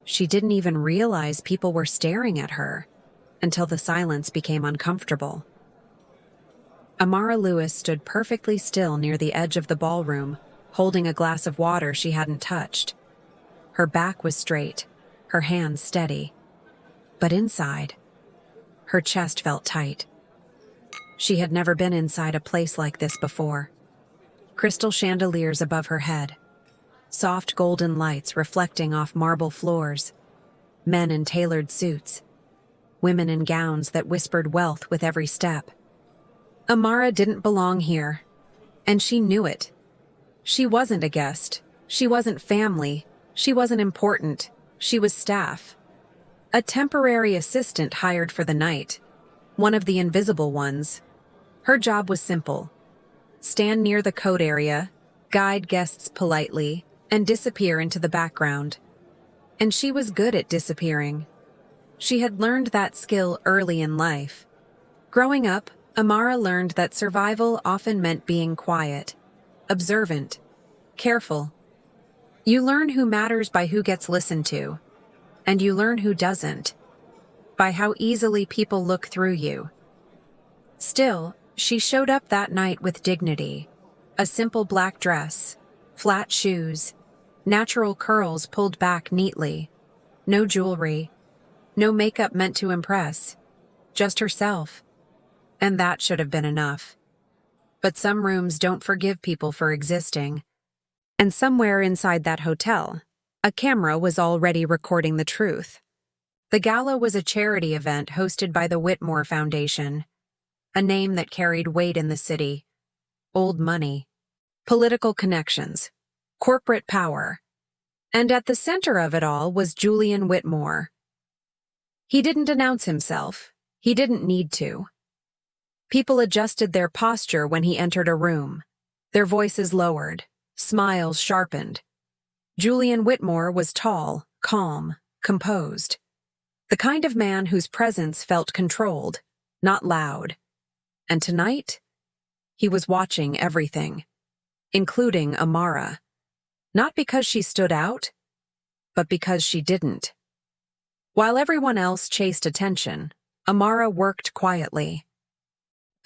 She didn't even realize people were staring at her until the silence became uncomfortable. Amara Lewis stood perfectly still near the edge of the ballroom, holding a glass of water she hadn't touched. Her back was straight, her hands steady. But inside, her chest felt tight. She had never been inside a place like this before. Crystal chandeliers above her head, soft golden lights reflecting off marble floors, men in tailored suits, women in gowns that whispered wealth with every step. Amara didn't belong here, and she knew it. She wasn't a guest. She wasn't family. She wasn't important. She was staff. A temporary assistant hired for the night, one of the invisible ones. Her job was simple: stand near the coat area, guide guests politely, and disappear into the background. And she was good at disappearing. She had learned that skill early in life. Growing up, Amara learned that survival often meant being quiet, observant, careful. You learn who matters by who gets listened to, and you learn who doesn't, by how easily people look through you. Still, she showed up that night with dignity: a simple black dress, flat shoes, natural curls pulled back neatly, no jewelry, no makeup meant to impress, just herself. And that should have been enough. But some rooms don't forgive people for existing. And somewhere inside that hotel, a camera was already recording the truth. The gala was a charity event hosted by the Whitmore Foundation, a name that carried weight in the city: old money, political connections, corporate power. And at the center of it all was Julian Whitmore. He didn't announce himself. He didn't need to. People adjusted their posture when he entered a room. Their voices lowered, smiles sharpened. Julian Whitmore was tall, calm, composed. The kind of man whose presence felt controlled, not loud. And tonight, he was watching everything, including Amara. Not because she stood out, but because she didn't. While everyone else chased attention, Amara worked quietly.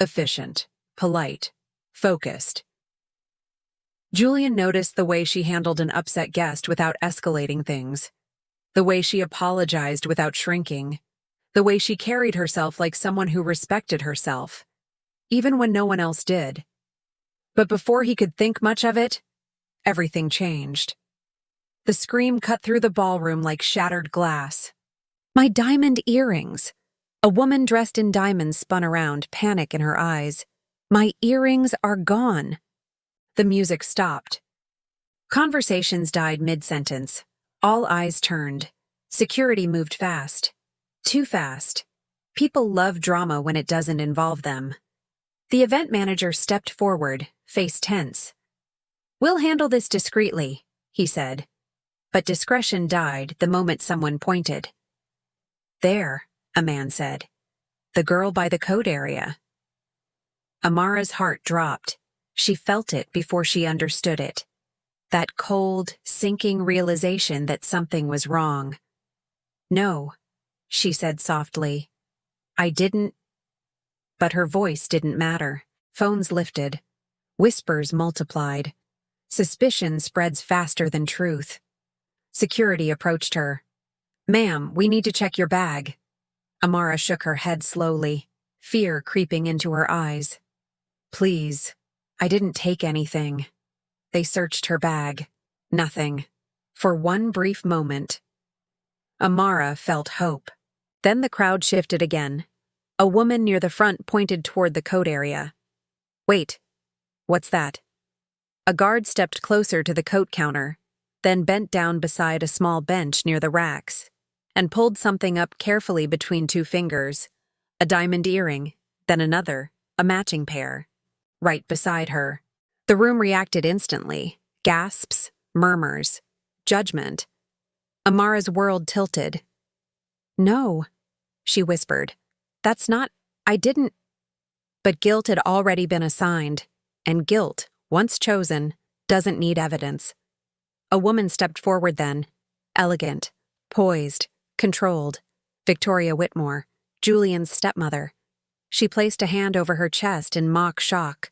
Efficient, polite, focused. Julian noticed the way she handled an upset guest without escalating things, the way she apologized without shrinking, the way she carried herself like someone who respected herself, even when no one else did. But before he could think much of it, everything changed. The scream cut through the ballroom like shattered glass. "My diamond earrings!" A woman dressed in diamonds spun around, panic in her eyes. "My earrings are gone." The music stopped. Conversations died mid-sentence. All eyes turned. Security moved fast. Too fast. People love drama when it doesn't involve them. The event manager stepped forward, face tense. "We'll handle this discreetly," he said. But discretion died the moment someone pointed. "There," a man said. "The girl by the coat area." Amara's heart dropped. She felt it before she understood it. That cold, sinking realization that something was wrong. "No," she said softly. "I didn't." But her voice didn't matter. Phones lifted. Whispers multiplied. Suspicion spreads faster than truth. Security approached her. "Ma'am, we need to check your bag." Amara shook her head slowly, fear creeping into her eyes. "Please, I didn't take anything." They searched her bag. Nothing. For one brief moment. Amara felt hope. Then the crowd shifted again. A woman near the front pointed toward the coat area. "Wait. What's that?" A guard stepped closer to the coat counter, then bent down beside a small bench near the racks, and pulled something up carefully between two fingers. A diamond earring, then another, a matching pair. Right beside her. The room reacted instantly. Gasps, murmurs, judgment. Amara's world tilted. "No," she whispered. "That's not, I didn't." But guilt had already been assigned, and guilt, once chosen, doesn't need evidence. A woman stepped forward then, elegant, Poised, controlled, Victoria Whitmore, Julian's stepmother. She placed a hand over her chest in mock shock.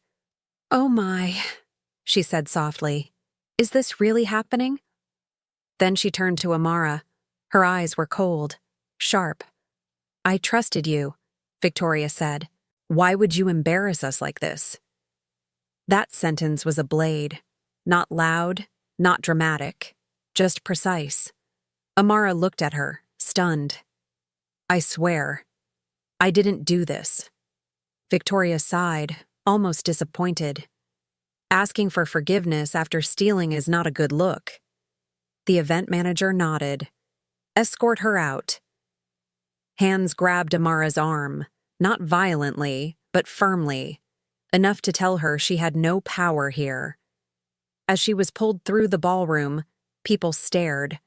"Oh my," she said softly. "Is this really happening?" Then she turned to Amara. Her eyes were cold, sharp. "I trusted you," Victoria said. "Why would you embarrass us like this?" That sentence was a blade. Not loud, not dramatic, just precise. Amara looked at her, stunned. "I swear, I didn't do this." Victoria sighed, almost disappointed. Asking for forgiveness after stealing is not a good look. The event manager nodded. "Escort her out." Hands grabbed Amara's arm, not violently, but firmly, enough to tell her she had no power here. As she was pulled through the ballroom, people stared,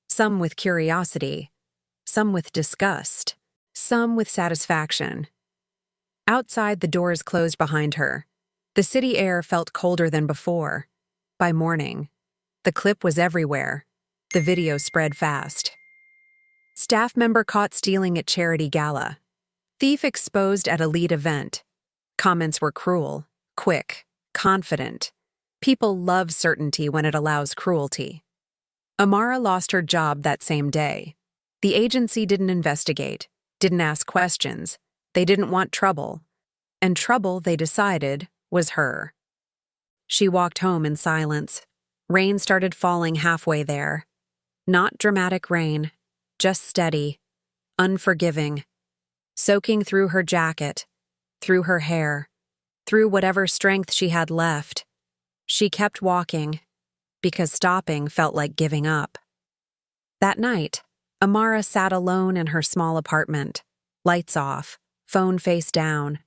some with curiosity, some with disgust, some with satisfaction. Outside, the doors closed behind her. The city air felt colder than before. By morning, the clip was everywhere. The video spread fast. Staff member caught stealing at charity gala. Thief exposed at elite event. Comments were cruel, quick, confident. People love certainty when it allows cruelty. Amara lost her job that same day. The agency didn't investigate, didn't ask questions. They didn't want trouble. And trouble, they decided, was her. She walked home in silence. Rain started falling halfway there. Not dramatic rain, just steady, unforgiving, soaking through her jacket, through her hair, through whatever strength she had left. She kept walking, because stopping felt like giving up. That night, Amara sat alone in her small apartment, lights off, phone face down.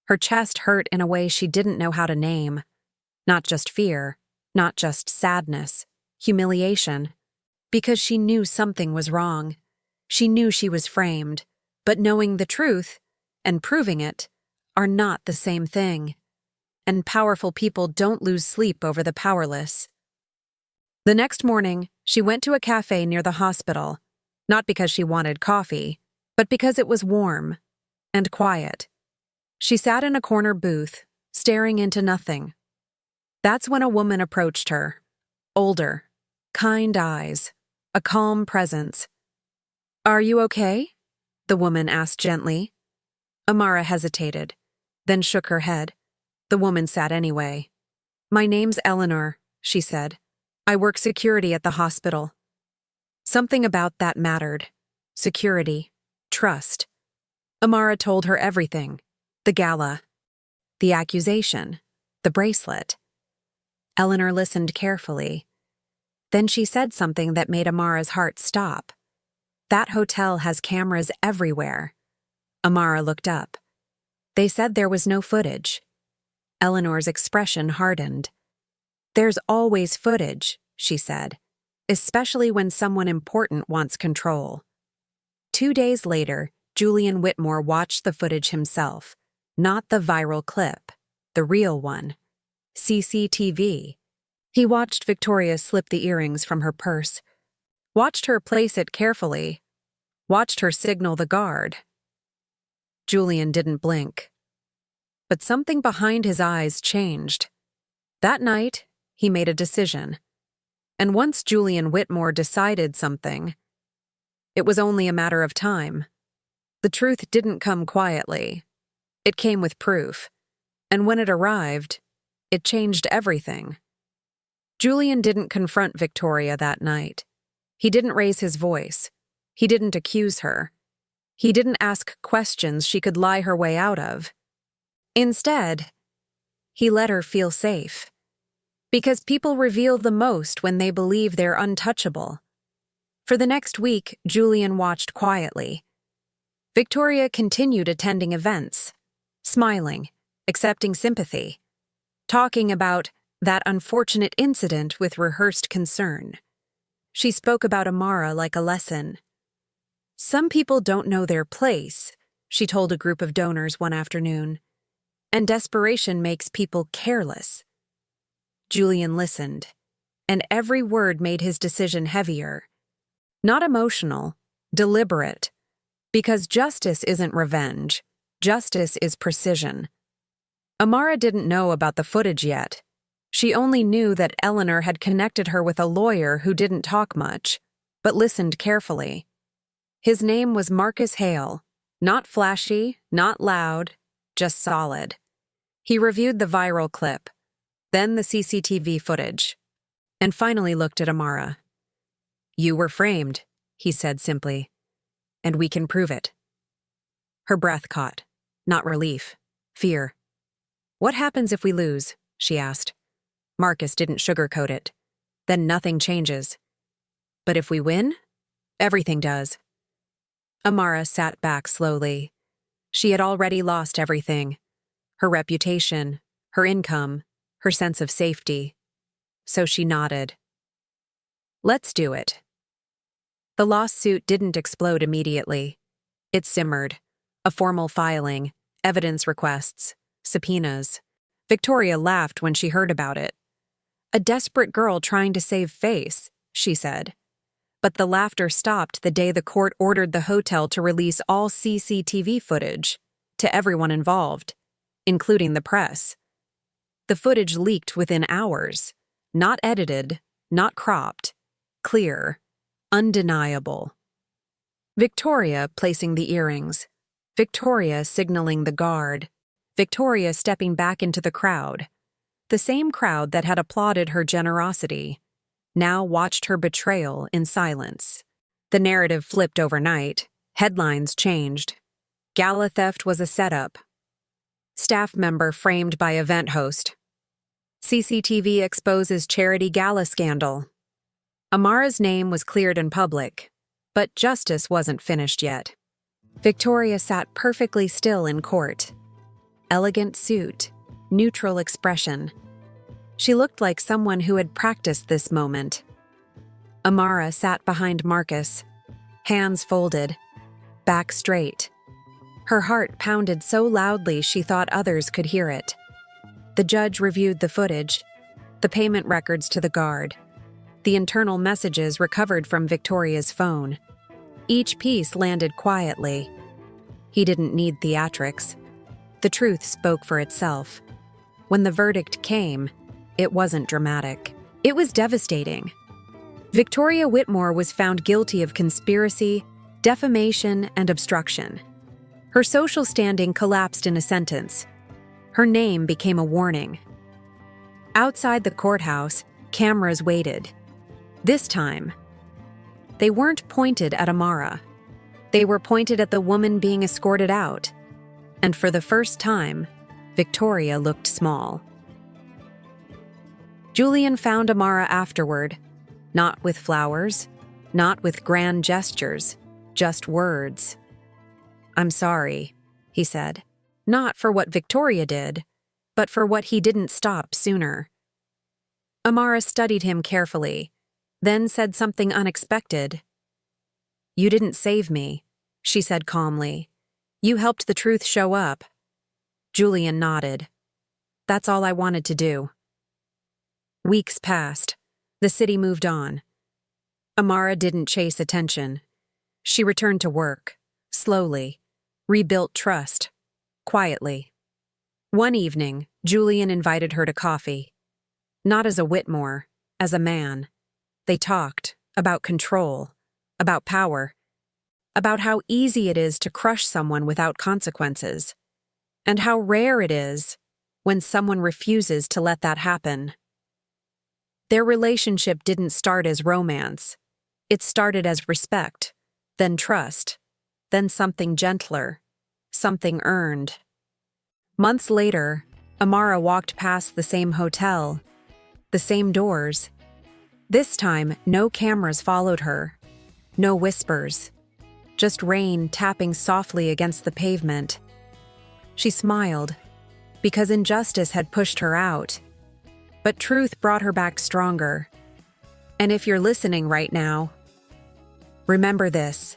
Her chest hurt in a way she didn't know how to name. Not just fear, not just sadness, humiliation. Because she knew something was wrong. She knew she was framed, but knowing the truth and proving it are not the same thing. And powerful people don't lose sleep over the powerless. The next morning, she went to a cafe near the hospital, not because she wanted coffee, but because it was warm and quiet. She sat in a corner booth, staring into nothing. That's when a woman approached her. Older, kind eyes, a calm presence. "Are you okay?" the woman asked gently. Amara hesitated, then shook her head. The woman sat anyway. "My name's Eleanor," she said. "I work security at the hospital." Something about that mattered. Security, trust. Amara told her everything. The gala, the accusation, the bracelet. Eleanor listened carefully. Then she said something that made Amara's heart stop. "That hotel has cameras everywhere." Amara looked up. They said there was no footage. Eleanor's expression hardened. "There's always footage," she said, "especially when someone important wants control." 2 days later, Julian Whitmore watched the footage himself. Not the viral clip, the real one. CCTV. He watched Victoria slip the earrings from her purse, watched her place it carefully, watched her signal the guard. Julian didn't blink. But something behind his eyes changed. That night, he made a decision. And once Julian Whitmore decided something, it was only a matter of time. The truth didn't come quietly. It came with proof. And when it arrived, it changed everything. Julian didn't confront Victoria that night. He didn't raise his voice. He didn't accuse her. He didn't ask questions she could lie her way out of. Instead, he let her feel safe. Because people reveal the most when they believe they're untouchable. For the next week, Julian watched quietly. Victoria continued attending events, smiling, accepting sympathy, talking about that unfortunate incident with rehearsed concern. She spoke about Amara like a lesson. "Some people don't know their place," she told a group of donors one afternoon. "And desperation makes people careless." Julian listened, and every word made his decision heavier. Not emotional, deliberate. Because justice isn't revenge. Justice is precision. Amara didn't know about the footage yet. She only knew that Eleanor had connected her with a lawyer who didn't talk much, but listened carefully. His name was Marcus Hale. Not flashy, not loud, just solid. He reviewed the viral clip, then the CCTV footage, and finally looked at Amara. "You were framed," he said simply, "and we can prove it." Her breath caught. Not relief, fear. "What happens if we lose?" she asked. Marcus didn't sugarcoat it. "Then nothing changes. But if we win, everything does." Amara sat back slowly. She had already lost everything. Her reputation, her income, her sense of safety. So she nodded. "Let's do it." The lawsuit didn't explode immediately. It simmered. A formal filing, evidence requests, subpoenas. Victoria laughed when she heard about it. "A desperate girl trying to save face," she said. But the laughter stopped the day the court ordered the hotel to release all CCTV footage to everyone involved, including the press. The footage leaked within hours, not edited, not cropped, clear, undeniable. Victoria placing the earrings, Victoria signaling the guard, Victoria stepping back into the crowd. The same crowd that had applauded her generosity now watched her betrayal in silence. The narrative flipped overnight. Headlines changed. Gala theft was a setup. Staff member framed by event host. CCTV exposes charity gala scandal. Amara's name was cleared in public, but justice wasn't finished yet. Victoria sat perfectly still in court. Elegant suit, neutral expression. She looked like someone who had practiced this moment. Amara sat behind Marcus, hands folded, back straight. Her heart pounded so loudly she thought others could hear it. The judge reviewed the footage, the payment records to the guard, the internal messages recovered from Victoria's phone. Each piece landed quietly. He didn't need theatrics. The truth spoke for itself. When the verdict came, it wasn't dramatic. It was devastating. Victoria Whitmore was found guilty of conspiracy, defamation, and obstruction. Her social standing collapsed in a sentence. Her name became a warning. Outside the courthouse, cameras waited. This time, they weren't pointed at Amara. They were pointed at the woman being escorted out. And for the first time, Victoria looked small. Julian found Amara afterward, not with flowers, not with grand gestures, just words. "I'm sorry," he said, not for what Victoria did, but for what he didn't stop sooner. Amara studied him carefully, then said something unexpected. "You didn't save me," she said calmly. "You helped the truth show up." Julian nodded. "That's all I wanted to do." Weeks passed. The city moved on. Amara didn't chase attention. She returned to work, slowly, rebuilt trust, quietly. One evening, Julian invited her to coffee. Not as a Whitmore, as a man. They talked about control, about power, about how easy it is to crush someone without consequences, and how rare it is when someone refuses to let that happen. Their relationship didn't start as romance. It started as respect, then trust, then something gentler, something earned. Months later, Amara walked past the same hotel, the same doors. This time, no cameras followed her, no whispers, just rain tapping softly against the pavement. She smiled, because injustice had pushed her out. But truth brought her back stronger. And if you're listening right now, remember this.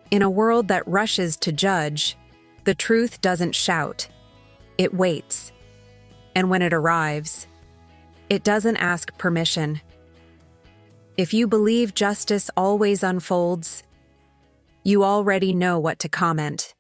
In a world that rushes to judge, the truth doesn't shout. It waits. And when it arrives, it doesn't ask permission. If you believe justice always unfolds, you already know what to comment.